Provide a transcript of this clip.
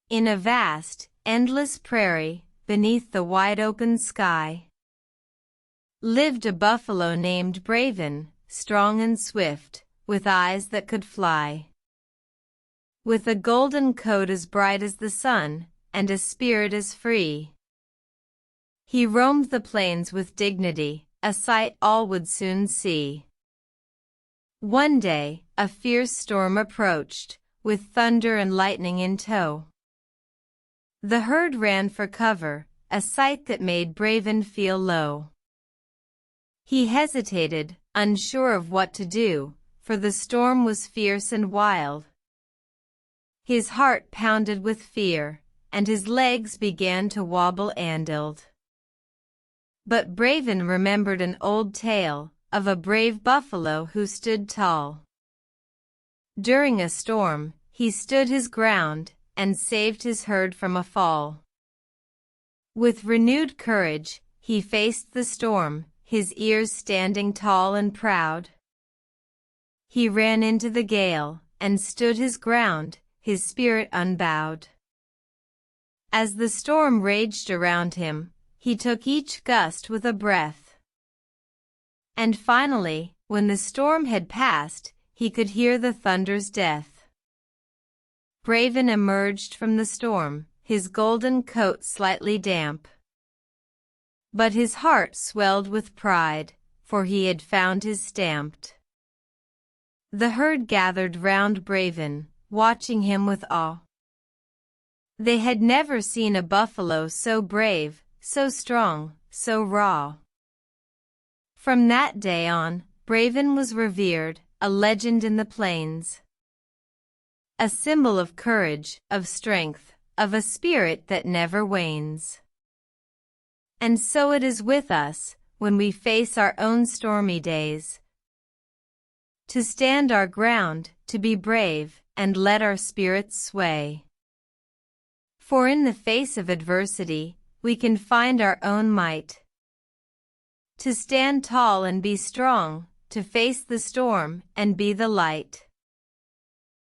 In a vast, endless prairie, beneath the wide open sky, lived a buffalo named Braven, strong and swift, with eyes that could fly. With a golden coat as bright as the sun, and a spirit as free, he roamed the plains with dignity, a sight all would soon see. One day, a fierce storm approached, with thunder and lightning in tow. The herd ran for cover, a sight that made Braven feel low. He hesitated, unsure of what to do, for the storm was fierce and wild. His heart pounded with fear, and his legs began to wobble andilde. But Braven remembered an old tale of a brave buffalo who stood tall. During a storm, he stood his ground and saved his herd from a fall. With renewed courage, he faced the storm, his ears standing tall and proud. He ran into the gale and stood his ground, his spirit unbowed. As the storm raged around him, he took each gust with a breath. And finally, when the storm had passed, he could hear the thunder's death. Braven emerged from the storm, his golden coat slightly damp. But his heart swelled with pride, for he had found his stamp. The herd gathered round Braven, watching him with awe. They had never seen a buffalo so brave, so strong, so raw. From that day on, Braven was revered, a legend in the plains. A symbol of courage, of strength, of a spirit that never wanes. And so it is with us, when we face our own stormy days. To stand our ground, to be brave, and let our spirits sway. For in the face of adversity, we can find our own might. To stand tall and be strong, to face the storm and be the light.